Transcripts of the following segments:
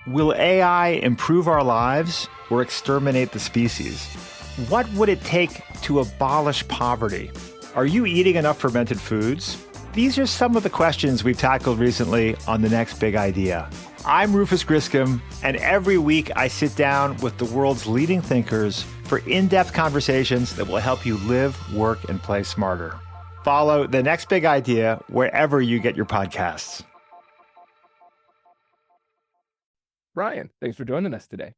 Will AI improve our lives or exterminate the species? What would it take to abolish poverty? Are you eating enough fermented foods? These are some of the questions we've tackled recently on The Next Big Idea. I'm Rufus Griscom, and every week I sit down with the world's leading thinkers for in-depth conversations that will help you live, work, and play smarter. Follow The Next Big Idea wherever you get your podcasts. Brian, thanks for joining us today.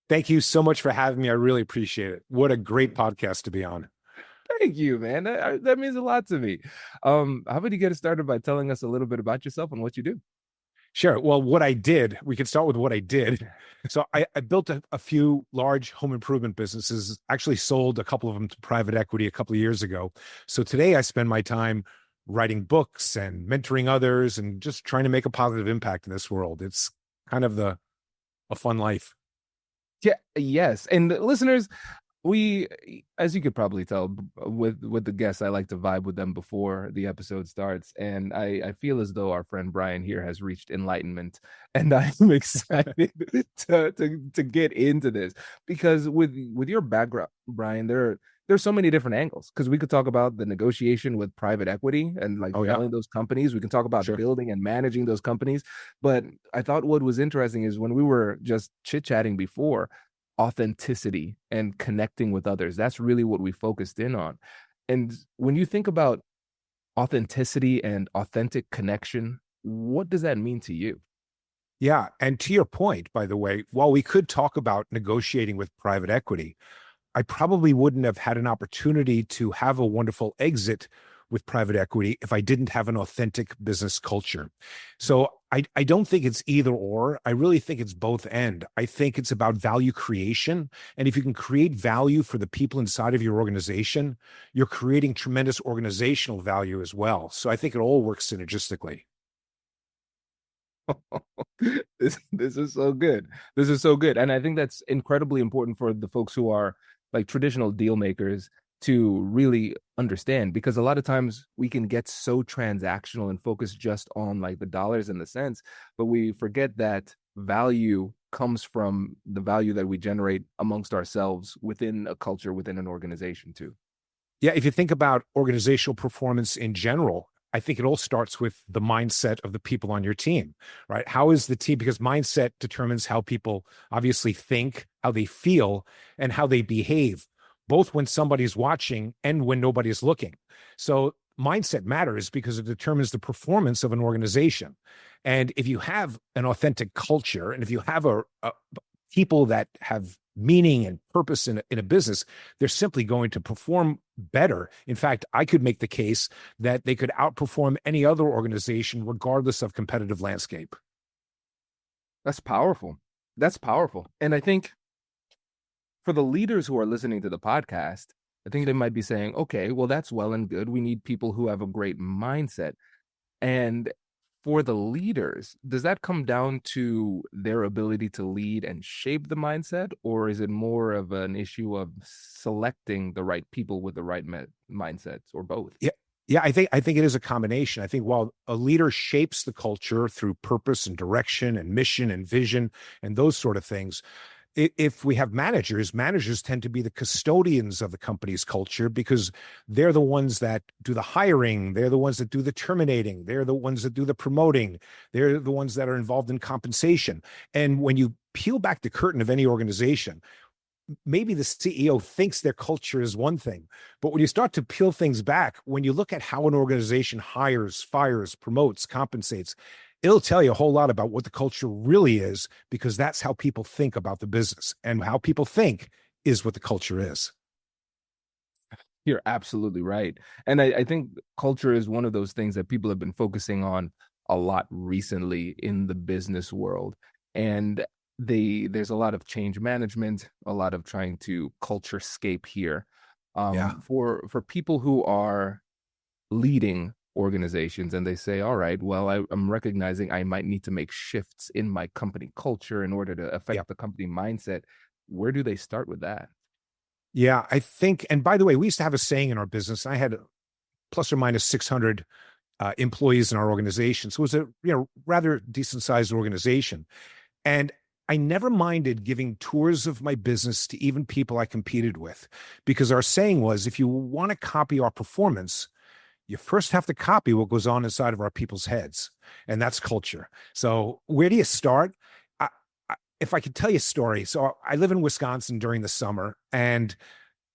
Thank you so much for having me. I really appreciate it. What a great podcast to be on. Thank you, man. That means a lot to me. How about you get us started by telling us a little bit about yourself and what you do? Sure. Well, what I did, we could start with what I did. So I built a few large home improvement businesses, actually sold a couple of them to private equity a couple of years ago. So today I spend my time writing books and mentoring others and just trying to make a positive impact in this world. It's kind of a fun life. Yeah, yes. And listeners, we, as you could probably tell with the guests, I like to vibe with them before the episode starts. And I feel as though our friend Brian here has reached enlightenment. And I'm excited to get into this because with your background, Brian, there's so many different angles because we could talk about the negotiation with private equity and selling those companies. We can talk about building and managing those companies. But I thought what was interesting is when we were just chit-chatting before, authenticity and connecting with others. That's really what we focused in on. And when you think about authenticity and authentic connection, what does that mean to you? Yeah. And to your point, by the way, while we could talk about negotiating with private equity, I probably wouldn't have had an opportunity to have a wonderful exit with private equity if I didn't have an authentic business culture. So I don't think it's either or. I really think it's both end. I think it's about value creation. And if you can create value for the people inside of your organization, you're creating tremendous organizational value as well. So I think it all works synergistically. This is so good. This is so good. And I think that's incredibly important for the folks who are like traditional deal makers to really understand, because a lot of times we can get so transactional and focus just on like the dollars and the cents, but we forget that value comes from the value that we generate amongst ourselves within a culture, within an organization too. Yeah, if you think about organizational performance in general, I think it all starts with the mindset of the people on your team, right? How is the team? Because mindset determines how people obviously think, how they feel, and how they behave, both when somebody's watching and when nobody's looking. So mindset matters because it determines the performance of an organization. And if you have an authentic culture, and if you have a people that have meaning and purpose in a business, they're simply going to perform better. In fact, I could make the case that they could outperform any other organization regardless of competitive landscape. That's powerful. That's powerful. And I think for the leaders who are listening to the podcast, I think they might be saying, okay, well, that's well and good. We need people who have a great mindset. And for the leaders, does that come down to their ability to lead and shape the mindset? Or is it more of an issue of selecting the right people with the right mindsets, or both? Yeah, I think it is a combination. I think while a leader shapes the culture through purpose and direction and mission and vision and those sort of things, if we have managers tend to be the custodians of the company's culture because they're the ones that do the hiring. They're the ones that do the terminating. They're the ones that do the promoting. They're the ones that are involved in compensation. And when you peel back the curtain of any organization, maybe the CEO thinks their culture is one thing, but when you start to peel things back, when you look at how an organization hires, fires, promotes, compensates, it'll tell you a whole lot about what the culture really is, because that's how people think about the business, and how people think is what the culture is. You're absolutely right. And I think culture is one of those things that people have been focusing on a lot recently in the business world. And there's a lot of change management, a lot of trying to culture scape here. For people who are leading organizations and they say, all right, well, I'm recognizing I might need to make shifts in my company culture in order to affect the company mindset. Where do they start with that? Yeah, I think, and by the way, we used to have a saying in our business. I had plus or minus 600 employees in our organization. So it was a rather decent sized organization. And I never minded giving tours of my business to even people I competed with, because our saying was, if you want to copy our performance, you first have to copy what goes on inside of our people's heads. And that's culture. So where do you start? If I could tell you a story. So I live in Wisconsin during the summer, and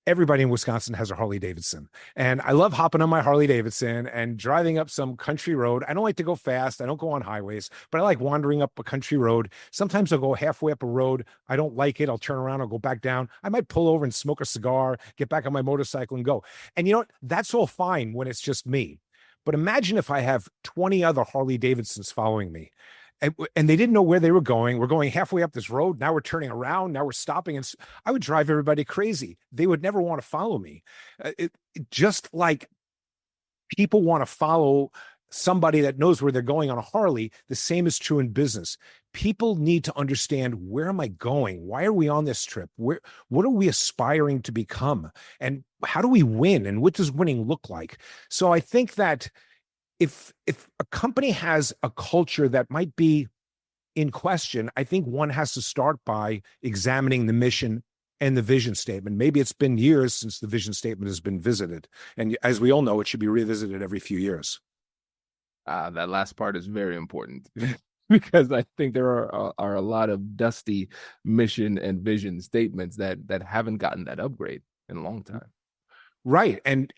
everybody in Wisconsin has a Harley Davidson. And I love hopping on my Harley Davidson and driving up some country road. I don't like to go fast. I don't go on highways, but I like wandering up a country road. Sometimes I'll go halfway up a road. I don't like it. I'll turn around. I'll go back down. I might pull over and smoke a cigar, get back on my motorcycle and go. And you know what? That's all fine when it's just me. But imagine if I have 20 other Harley Davidsons following me. And they didn't know where they were going. We're going halfway up this road. Now we're turning around. Now we're stopping. And I would drive everybody crazy. They would never want to follow me. Just like people want to follow somebody that knows where they're going on a Harley, the same is true in business. People need to understand, where am I going? Why are we on this trip? What are we aspiring to become? And how do we win? And what does winning look like? So I think that if a company has a culture that might be in question, I think one has to start by examining the mission and the vision statement. Maybe it's been years since the vision statement has been visited. And as we all know, it should be revisited every few years. That last part is very important because I think there are a lot of dusty mission and vision statements that haven't gotten that upgrade in a long time. Right. And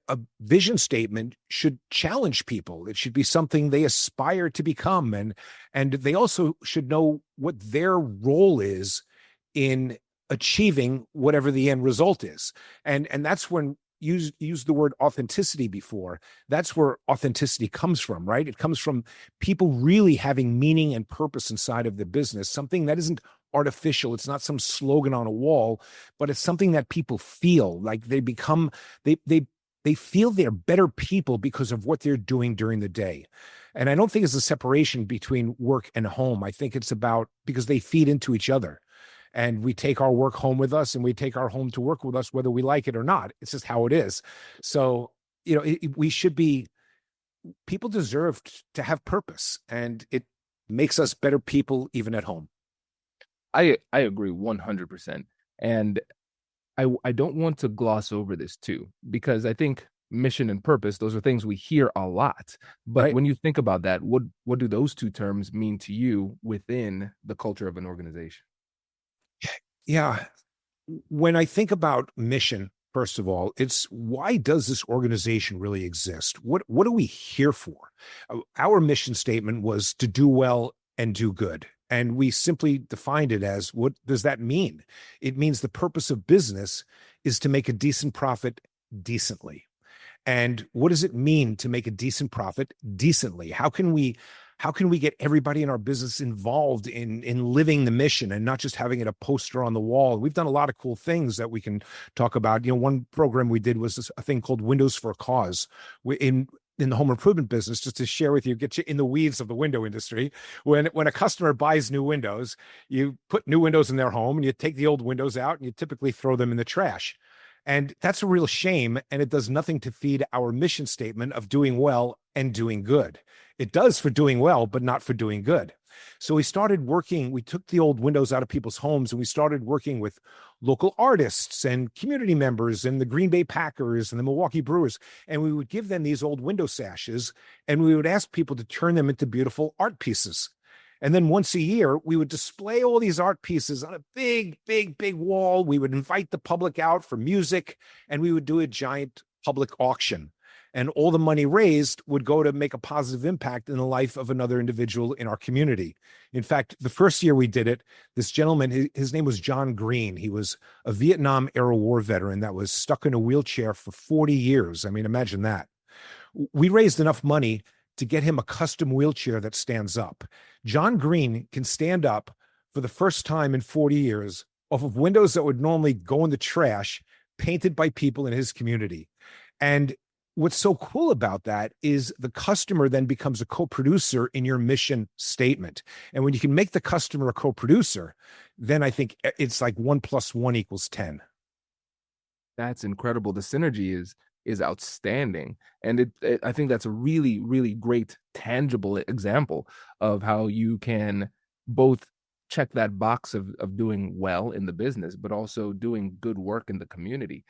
a vision statement should challenge people. It should be something they aspire to become. And they also should know what their role is in achieving whatever the end result is. And that's when use the word authenticity before. That's where authenticity comes from, right? It comes from people really having meaning and purpose inside of the business, something that isn't artificial. It's not some slogan on a wall, but it's something that people feel like they become, they feel they're better people because of what they're doing during the day. And I don't think it's a separation between work and home. I think it's about, because they feed into each other. And we take our work home with us, and we take our home to work with us, whether we like it or not. It's just how it is. So, we should be, people deserve to have purpose, and it makes us better people even at home. I agree 100%. And I don't want to gloss over this too, because I think mission and purpose, those are things we hear a lot. But Right. when you think about that, what do those two terms mean to you within the culture of an organization? Yeah. When I think about mission, first of all, it's, why does this organization really exist? What are we here for? Our mission statement was to do well and do good. And we simply defined it as, what does that mean? It means the purpose of business is to make a decent profit decently. And what does it mean to make a decent profit decently? How can we get everybody in our business involved in living the mission and not just having it a poster on the wall? We've done a lot of cool things that we can talk about. One program we did was a thing called Windows for a Cause. In the home improvement business, just to share with you, get you in the weeds of the window industry. When a customer buys new windows, you put new windows in their home and you take the old windows out and you typically throw them in the trash. And that's a real shame. And it does nothing to feed our mission statement of doing well and doing good. It does for doing well, but not for doing good. So we took the old windows out of people's homes, and we started working with local artists and community members and the Green Bay Packers and the Milwaukee Brewers. And we would give them these old window sashes, and we would ask people to turn them into beautiful art pieces. And then once a year, we would display all these art pieces on a big, big, big wall. We would invite the public out for music, and we would do a giant public auction. And all the money raised would go to make a positive impact in the life of another individual in our community. In fact, the first year we did it, this gentleman, his name was John Green. He was a Vietnam era war veteran that was stuck in a wheelchair for 40 years. I mean, imagine that. We raised enough money to get him a custom wheelchair that stands up. John Green can stand up for the first time in 40 years off of windows that would normally go in the trash, painted by people in his community. And what's so cool about that is the customer then becomes a co-producer in your mission statement. And when you can make the customer a co-producer, then I think it's like 1 + 1 = 10. That's incredible. The synergy is outstanding. And I think that's a really, really great, tangible example of how you can both check that box of doing well in the business, but also doing good work in the community.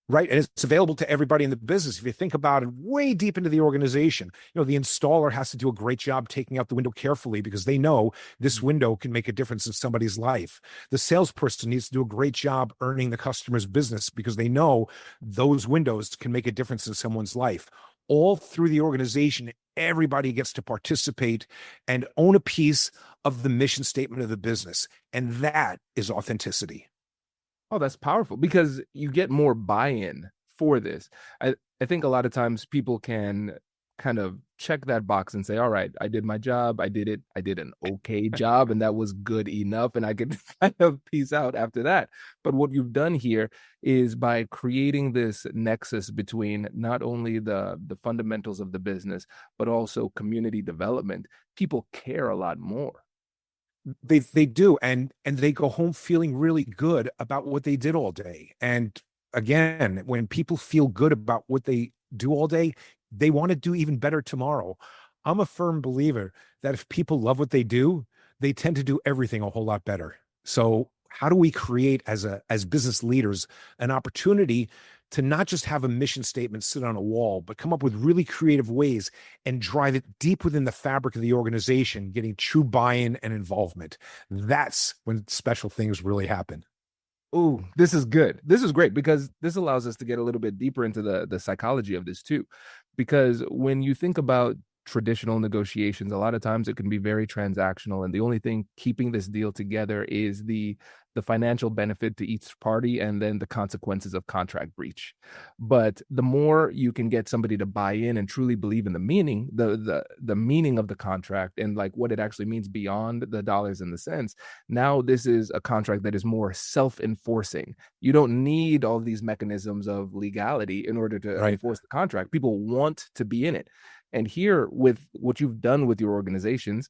Right. And it's available to everybody in the business. If you think about it way deep into the organization, the installer has to do a great job taking out the window carefully because they know this window can make a difference in somebody's life. The salesperson needs to do a great job earning the customer's business because they know those windows can make a difference in someone's life. All through the organization, everybody gets to participate and own a piece of the mission statement of the business. And that is authenticity. Oh, that's powerful because you get more buy-in for this. I think a lot of times people can kind of check that box and say, all right, I did my job. I did it. I did an okay job, and that was good enough. And I could kind of peace out after that. But what you've done here is by creating this nexus between not only the fundamentals of the business, but also community development, people care a lot more. They do, and they go home feeling really good about what they did all day. And again, when people feel good about what they do all day, they want to do even better tomorrow. I'm a firm believer that if people love what they do, they tend to do everything a whole lot better. So how do we create as business leaders an opportunity to not just have a mission statement sit on a wall, but come up with really creative ways and drive it deep within the fabric of the organization, getting true buy-in and involvement? That's when special things really happen. Oh, this is good. This is great because this allows us to get a little bit deeper into the psychology of this too. Because when you think about traditional negotiations, a lot of times it can be very transactional, and the only thing keeping this deal together is the financial benefit to each party and then the consequences of contract breach. But the more you can get somebody to buy in and truly believe in the meaning, the meaning of the contract and like what it actually means beyond the dollars and the cents, now this is a contract that is more self-enforcing. You don't need all these mechanisms of legality in order to enforce the contract. People want to be in it. And here, with what you've done with your organizations,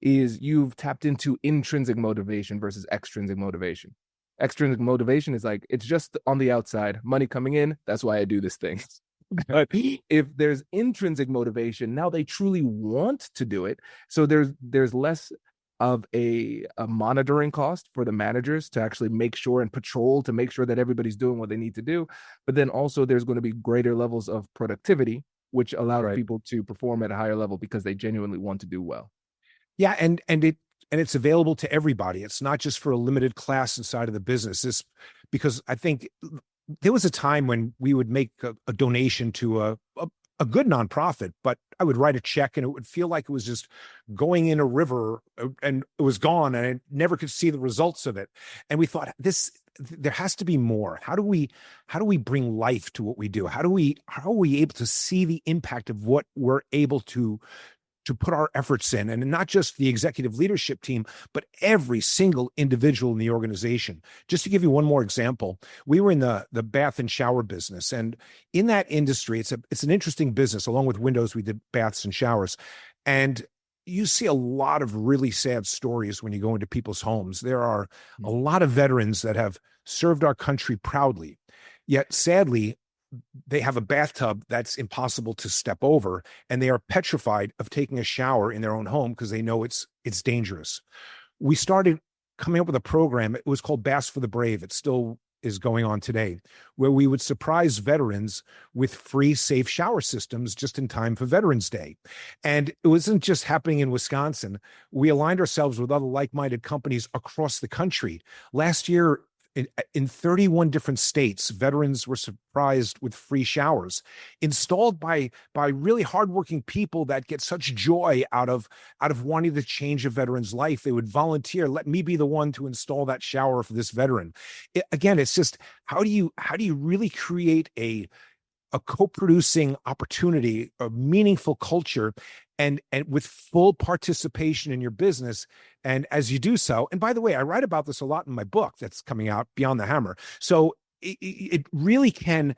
is you've tapped into intrinsic motivation versus extrinsic motivation. Extrinsic motivation is like, it's just on the outside, money coming in, that's why I do this thing. But if there's intrinsic motivation, now they truly want to do it. So there's less of a monitoring cost for the managers to actually make sure and patrol to make sure that everybody's doing what they need to do. But then also there's going to be greater levels of productivity, which allows people to perform at a higher level because they genuinely want to do well. Yeah, and it's available to everybody. It's not just for a limited class inside of the business. Because I think there was a time when we would make a donation to a good nonprofit, but I would write a check and it would feel like it was just going in a river and it was gone and I never could see the results of it. And we thought there has to be more. How do we bring life to what we do? How are we able to see the impact of what we're able to put our efforts in, and not just the executive leadership team, but every single individual in the organization? Just to give you one more example, we were in the bath and shower business, and in that industry, it's an interesting business. Along with windows, we did baths and showers, and you see a lot of really sad stories when you go into people's homes. There are a lot of veterans that have served our country proudly, yet sadly, they have a bathtub that's impossible to step over, and they are petrified of taking a shower in their own home because they know it's dangerous. We started coming up with a program. It was called Baths for the Brave. It still is going on today, where we would surprise veterans with free, safe shower systems just in time for Veterans Day. And it wasn't just happening in Wisconsin. We aligned ourselves with other like-minded companies across the country. Last year, in 31 different states, veterans were surprised with free showers installed by really hardworking people that get such joy out of wanting to change a veteran's life. They would volunteer. Let me be the one to install that shower for this veteran. Again, it's just how do you really create a co-producing opportunity, a meaningful culture, and with full participation in your business. And as you do so, and by the way, I write about this a lot in my book that's coming out, Beyond the Hammer. So it really can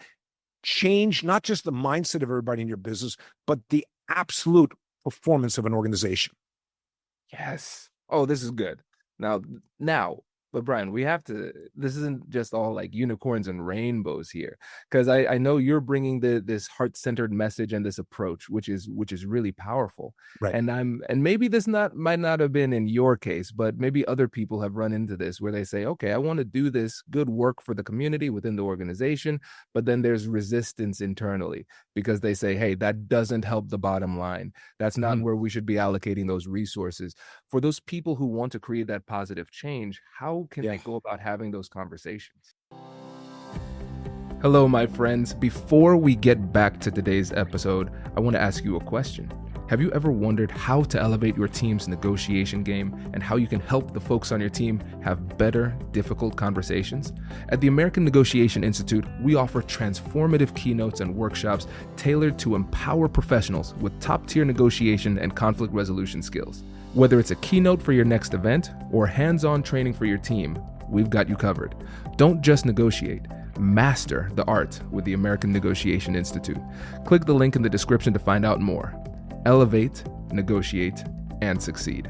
change not just the mindset of everybody in your business, but the absolute performance of an organization. Yes. Oh, this is good. Now, But Brian, we have to. This isn't just all like unicorns and rainbows here, because I know you're bringing this heart-centered message and this approach, which is really powerful. Right. And maybe this not might not have been in your case, but maybe other people have run into this where they say, okay, I want to do this good work for the community within the organization, but then there's resistance internally because they say, hey, that doesn't help the bottom line. That's not where we should be allocating those resources. For those people who want to create that positive change, how can they go about having those conversations? Hello, my friends. Before we get back to today's episode, I want to ask you a question. Have you ever wondered how to elevate your team's negotiation game and how you can help the folks on your team have better, difficult conversations? At the American Negotiation Institute, we offer transformative keynotes and workshops tailored to empower professionals with top-tier negotiation and conflict resolution skills. Whether it's a keynote for your next event or hands-on training for your team, we've got you covered. Don't just negotiate. Master the art with the American Negotiation Institute. Click the link in the description to find out more. Elevate, negotiate, and succeed.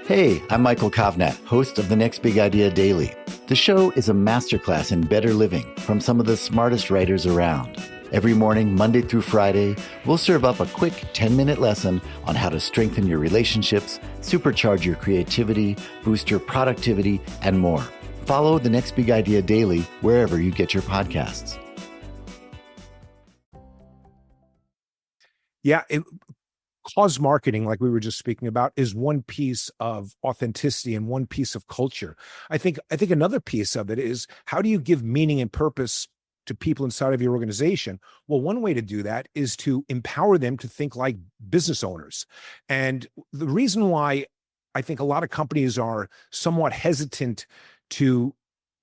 Hey, I'm Michael Kovnat, host of The Next Big Idea Daily. The show is a masterclass in better living from some of the smartest writers around. Every morning, Monday through Friday, we'll serve up a quick 10-minute lesson on how to strengthen your relationships, supercharge your creativity, boost your productivity, and more. Follow The Next Big Idea Daily wherever you get your podcasts. Yeah, cause marketing, like we were just speaking about, is one piece of authenticity and one piece of culture. I think another piece of it is, how do you give meaning and purpose to people inside of your organization? Well, one way to do that is to empower them to think like business owners. And the reason why I think a lot of companies are somewhat hesitant to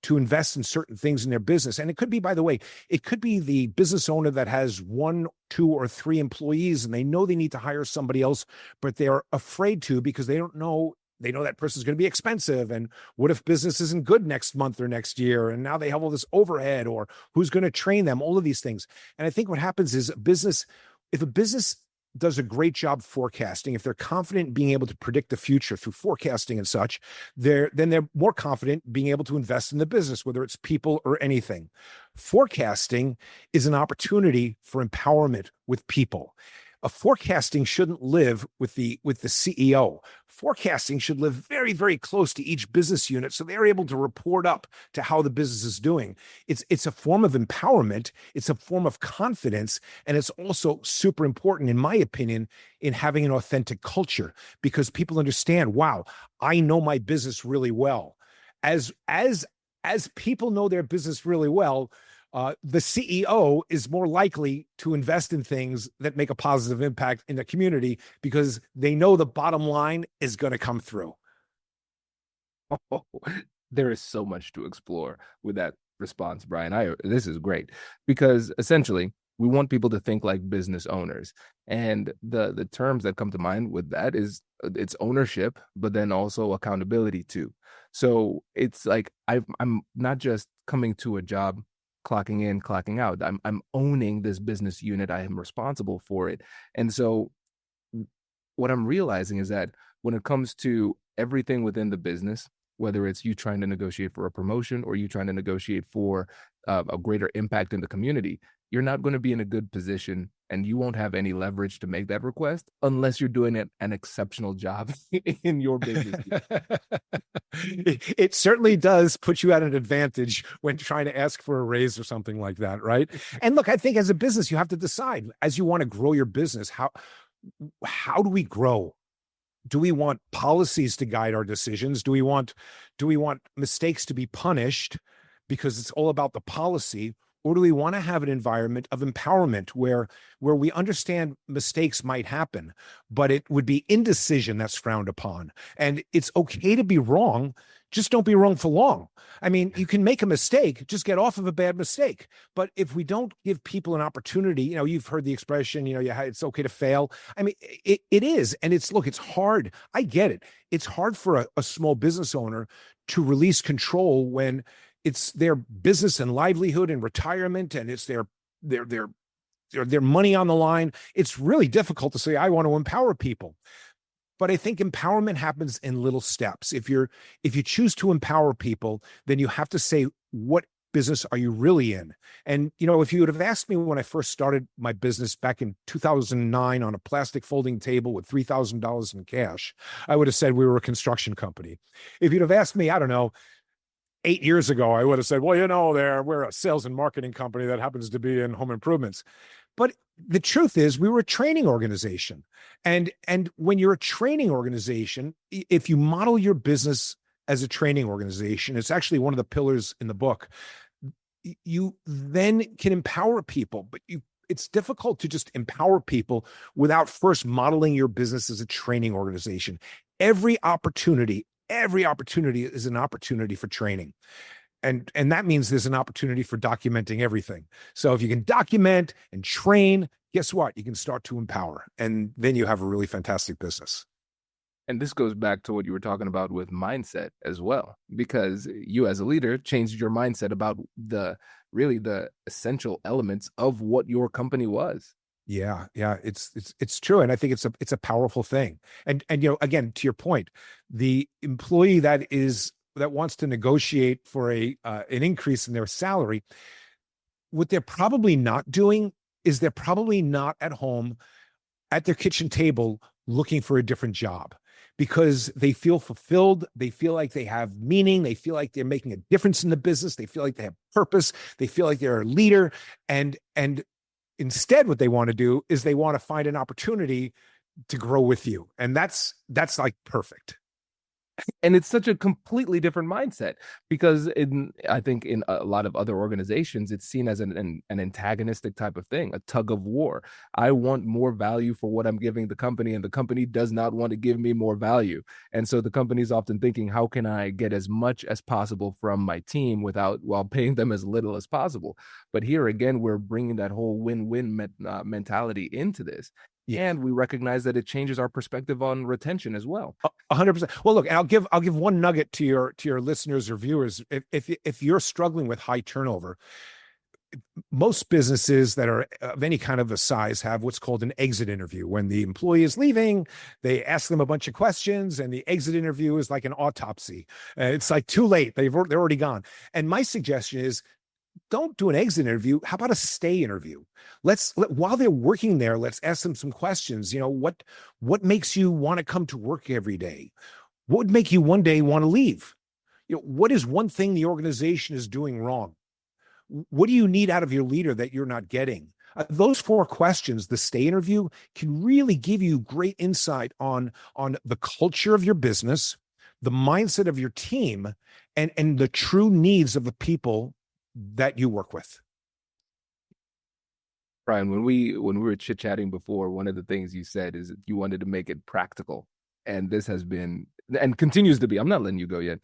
invest in certain things in their business. And it could be, by the way, it could be the business owner that has 1, 2, or 3 employees, and they know they need to hire somebody else, but they're afraid to because they know that person's going to be expensive. And what if business isn't good next month or next year? And now they have all this overhead, or who's going to train them, all of these things. And I think what happens is if a business does a great job forecasting, if they're confident in being able to predict the future through forecasting and such, then they're more confident being able to invest in the business, whether it's people or anything. Forecasting is an opportunity for empowerment with people. A forecasting shouldn't live with the CEO. Forecasting should live very, very close to each business unit, so they're able to report up to how the business is doing. It's a form of empowerment. It's a form of confidence, and it's also super important, in my opinion, in having an authentic culture, because people understand, wow, I know my business really well. As people know their business really well, the CEO is more likely to invest in things that make a positive impact in the community because they know the bottom line is going to come through. Oh, there is so much to explore with that response, Brian. This is great because essentially we want people to think like business owners. And the terms that come to mind with that is it's ownership, but then also accountability too. So it's like I'm not just coming to a job, clocking in, clocking out. I'm owning this business unit. I am responsible for it. And so what I'm realizing is that when it comes to everything within the business, whether it's you trying to negotiate for a promotion or you trying to negotiate for a greater impact in the community, you're not going to be in a good position and you won't have any leverage to make that request unless you're doing an exceptional job in your business. It certainly does put you at an advantage when trying to ask for a raise or something like that, right? And look, I think as a business, you have to decide, as you want to grow your business, how do we grow? Do we want policies to guide our decisions? Do we want mistakes to be punished because it's all about the policy? Or do we want to have an environment of empowerment where we understand mistakes might happen, but it would be indecision that's frowned upon? And it's okay to be wrong, just don't be wrong for long. I mean, you can make a mistake, just get off of a bad mistake. But if we don't give people an opportunity, you've heard the expression, it's okay to fail. I mean, it is. And it's hard. I get it. It's hard for a small business owner to release control when it's their business and livelihood and retirement, and it's their money on the line. It's really difficult to say, I want to empower people. But I think empowerment happens in little steps. If you choose to empower people, then you have to say, what business are you really in? And, if you would have asked me when I first started my business back in 2009 on a plastic folding table with $3,000 in cash, I would have said we were a construction company. If you'd have asked me, I don't know, 8 years ago, I would have said, well, we're a sales and marketing company that happens to be in home improvements. But the truth is, we were a training organization. And when you're a training organization, if you model your business as a training organization, it's actually one of the pillars in the book, you then can empower people. But it's difficult to just empower people without first modeling your business as a training organization. Every opportunity is an opportunity for training. And that means there's an opportunity for documenting everything. So if you can document and train, guess what? You can start to empower. And then you have a really fantastic business. And this goes back to what you were talking about with mindset as well, because you as a leader changed your mindset about the essential elements of what your company was. Yeah, it's true, and I think it's a powerful thing. And again, to your point, the employee that wants to negotiate for an increase in their salary, what they're probably not doing is they're probably not at home at their kitchen table looking for a different job, because they feel fulfilled. They feel like they have meaning. They feel like they're making a difference in the business. They feel like they have purpose. They feel like they're a leader. And instead, what they want to do is they want to find an opportunity to grow with you. And that's like perfect. And it's such a completely different mindset, because I think in a lot of other organizations, it's seen as an antagonistic type of thing, a tug of war. I want more value for what I'm giving the company, and the company does not want to give me more value. And so the company is often thinking, how can I get as much as possible from my team while paying them as little as possible? But here again, we're bringing that whole win-win mentality into this. Yeah. And we recognize that it changes our perspective on retention as well. 100%. Well, look, I'll give one nugget to your listeners or viewers. If you're struggling with high turnover, most businesses that are of any kind of a size have what's called an exit interview. When the employee is leaving, they ask them a bunch of questions, and the exit interview is like an autopsy. It's like too late; they're already gone. And my suggestion is, don't do an exit interview. How about a stay interview? While they're working there, let's ask them some questions. What makes you want to come to work every day? What would make you one day want to leave? What is one thing the organization is doing wrong? What do you need out of your leader that you're not getting? Those 4 questions, the stay interview, can really give you great insight on the culture of your business, the mindset of your team, and the true needs of the people that you work with. Brian, when we were chit-chatting before, one of the things you said is that you wanted to make it practical. And this has been, and continues to be, I'm not letting you go yet.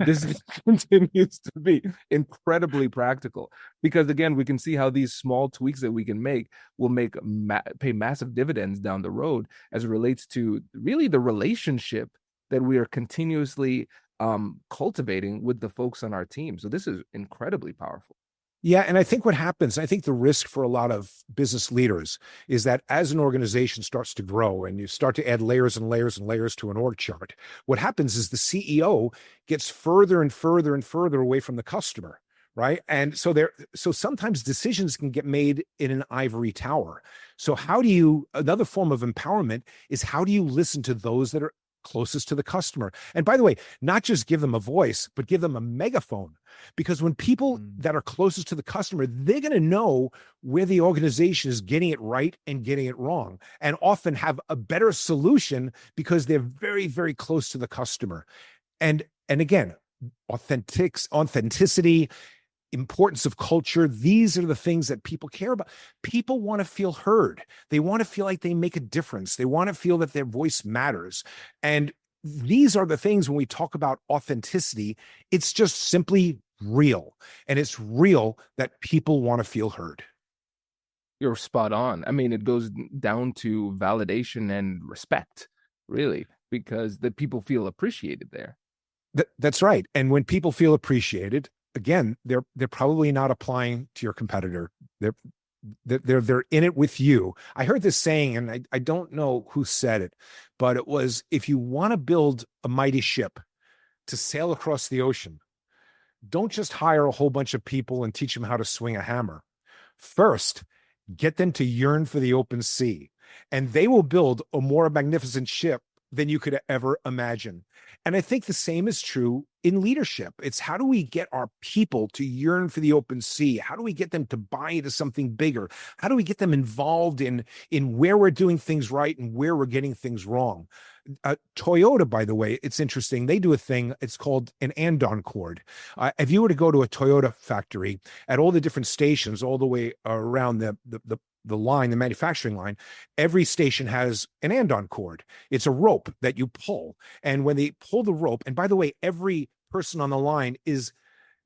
This continues to be incredibly practical, because again, we can see how these small tweaks that we can make will pay massive dividends down the road as it relates to really the relationship that we are continuously cultivating with the folks on our team. So this is incredibly powerful. Yeah. And I think what happens, I think the risk for a lot of business leaders is that as an organization starts to grow and you start to add layers and layers and layers to an org chart, what happens is the CEO gets further and further and further away from the customer. Right. And so sometimes decisions can get made in an ivory tower. So another form of empowerment is, how do you listen to those that are closest to the customer? And by the way, not just give them a voice, but give them a megaphone, because when people that are closest to the customer, they're going to know where the organization is getting it right and getting it wrong, and often have a better solution because they're very, very close to the customer. And again, authenticity, importance of culture. These are the things that people care about. People want to feel heard. They want to feel like they make a difference. They want to feel that their voice matters. And these are the things, when we talk about authenticity, it's just simply real. And it's real that people want to feel heard. You're spot on. I mean, it goes down to validation and respect, really, because the people feel appreciated there. That's right. And when people feel appreciated, again, they're probably not applying to your competitor. They're in it with you. I heard this saying, and I don't know who said it, but it was, if you want to build a mighty ship to sail across the ocean, don't just hire a whole bunch of people and teach them how to swing a hammer. First, get them to yearn for the open sea, and they will build a more magnificent ship than you could ever imagine. And I think the same is true in leadership. It's, how do we get our people to yearn for the open sea? How do we get them to buy into something bigger? How do we get them involved in where we're doing things right and where we're getting things wrong? Toyota, by the way, it's interesting. They do a thing, it's called an andon cord. If you were to go to a Toyota factory at all the different stations, all the way around the line, the manufacturing line, every station has an andon cord. It's a rope that you pull. And when they pull the rope, and by the way, every person on the line is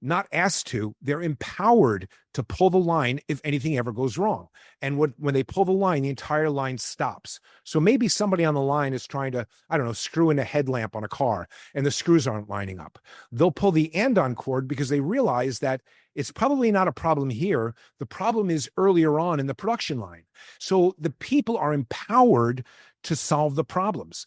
not asked to, they're empowered to pull the line if anything ever goes wrong. And when they pull the line, the entire line stops. So maybe somebody on the line is trying to, I don't know, screw in a headlamp on a car and the screws aren't lining up. They'll pull the andon cord because they realize that it's probably not a problem here. The problem is earlier on in the production line. So the people are empowered to solve the problems.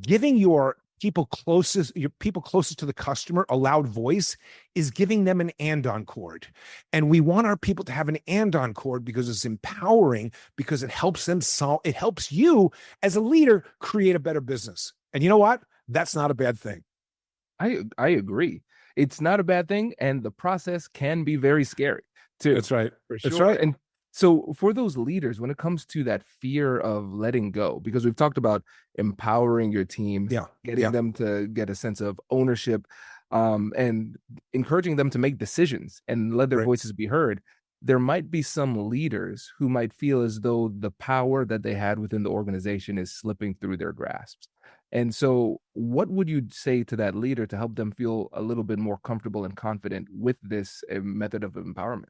Giving your people closest to the customer a loud voice is giving them an andon cord. And we want our people to have an andon cord because it's empowering, because it helps them solve, it helps you as a leader create a better business. And you know what? That's not a bad thing. I agree. It's not a bad thing, and the process can be very scary too. That's right. For sure. That's right. And so for those leaders, when it comes to that fear of letting go, because we've talked about empowering your team, getting them to get a sense of ownership, and encouraging them to make decisions and let their voices be heard, there might be some leaders who might feel as though the power that they had within the organization is slipping through their grasps. And so what would you say to that leader to help them feel a little bit more comfortable and confident with this method of empowerment?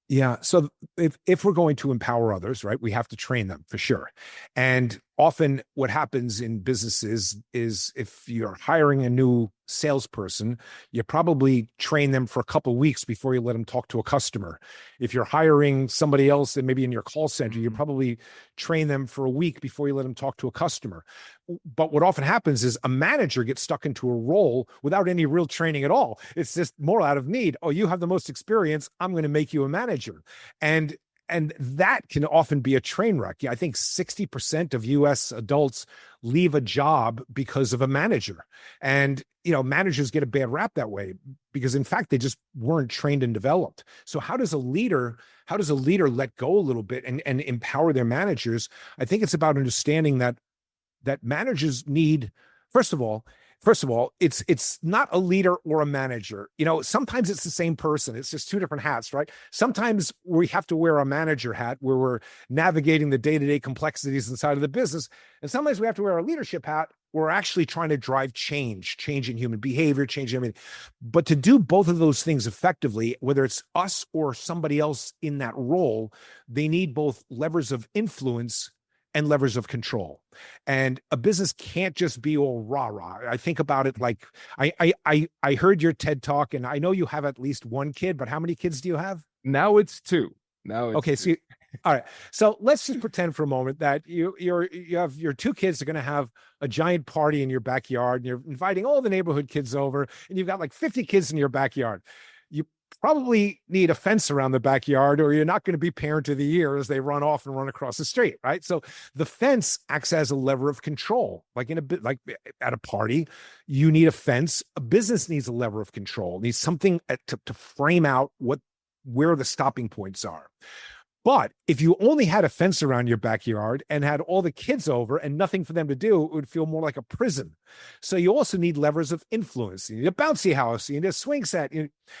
Yeah. So if we're going to empower others, right, we have to train them for sure. And often what happens in businesses is, if you're hiring a new salesperson, you probably train them for a couple of weeks before you let them talk to a customer. If you're hiring somebody else, and maybe in your call center, you probably train them for a week before you let them talk to a customer. But what often happens is a manager gets stuck into a role without any real training at all. It's just more out of need. Oh, you have the most experience, I'm going to make you a manager. And that can often be a train wreck. Yeah, I think 60% of US adults leave a job because of a manager. And, managers get a bad rap that way because, in fact, they just weren't trained and developed. So how does a leader let go a little bit and empower their managers? I think it's about understanding that managers need, first of all, it's not a leader or a manager. Sometimes it's the same person. It's just two different hats, right? Sometimes we have to wear a manager hat where we're navigating the day-to-day complexities inside of the business. And sometimes we have to wear a leadership hat where we're actually trying to drive change in human behavior, change in everything. But to do both of those things effectively, whether it's us or somebody else in that role, they need both levers of influence and levers of control. And a business can't just be all rah-rah. I think about it like, I heard your TED Talk, and I know you have at least one kid, but how many kids do you have? Now it's two. Okay, so all right. So let's just pretend for a moment that you have your two kids are going to have a giant party in your backyard, and you're inviting all the neighborhood kids over, and you've got like 50 kids in your backyard. You probably need a fence around the backyard, or you're not going to be parent of the year as they run off and run across the street, right? So the fence acts as a lever of control. Like at a party, you need a fence. A business needs a lever of control. It needs something to frame out where the stopping points are. But if you only had a fence around your backyard and had all the kids over and nothing for them to do, it would feel more like a prison. So you also need levers of influence. You need a bouncy house, you need a swing set.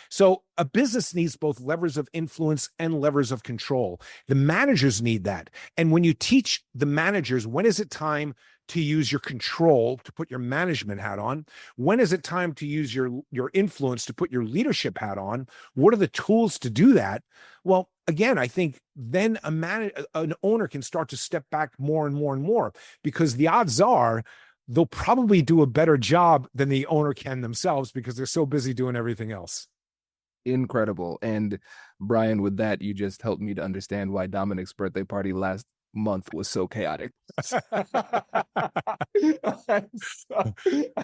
So a business needs both levers of influence and levers of control. The managers need that. And when you teach the managers, when is it time to use your control to put your management hat on? When is it time to use your influence to put your leadership hat on? What are the tools to do that? Well, again, I think then an owner can start to step back more and more and more, because the odds are they'll probably do a better job than the owner can themselves because they're so busy doing everything else. incredible. And Brian, with that, you just helped me to understand why Dominic's birthday party last month was so chaotic. I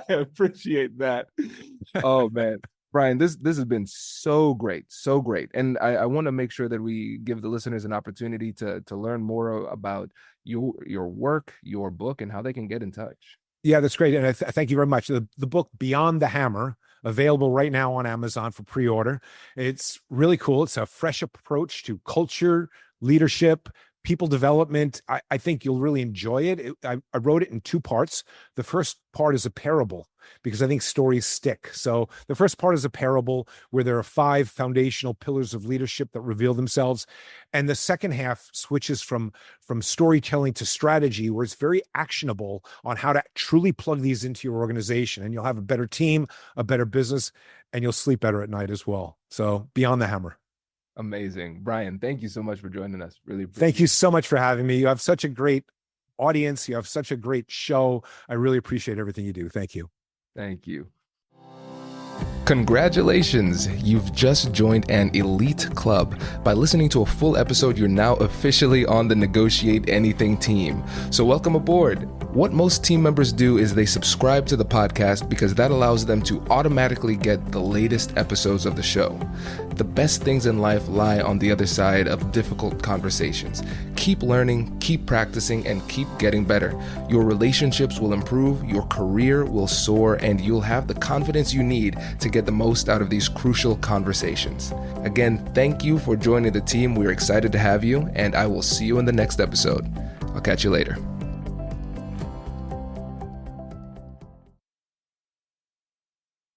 appreciate that. Oh man, Brian, this has been so great, and I want to make sure that we give the listeners an opportunity to learn more about your work, your book, and how they can get in touch. Yeah, that's great. And I thank you very much. The book Beyond the Hammer, available right now on Amazon for pre-order. It's really cool. It's a fresh approach to culture, leadership, people development. I think you'll really enjoy it. I wrote it in 2 parts. The first part is a parable because I think stories stick. So the first part is a parable where there are 5 foundational pillars of leadership that reveal themselves. And the second half switches from storytelling to strategy, where it's very actionable on how to truly plug these into your organization. And you'll have a better team, a better business, and you'll sleep better at night as well. So Beyond the Hammer. Amazing. Brian, thank you so much for joining us. Really appreciate Thank you so much for having me. You have such a great audience. You have such a great show. I really appreciate everything you do. Thank you. Thank you. Congratulations! You've just joined an elite club. By listening to a full episode, you're now officially on the Negotiate Anything team. So welcome aboard. What most team members do is they subscribe to the podcast because that allows them to automatically get the latest episodes of the show. The best things in life lie on the other side of difficult conversations. Keep learning, keep practicing, and keep getting better. Your relationships will improve, your career will soar, and you'll have the confidence you need to get the most out of these crucial conversations. Again, thank you for joining the team. We're excited to have you, and I will see you in the next episode. I'll catch you later.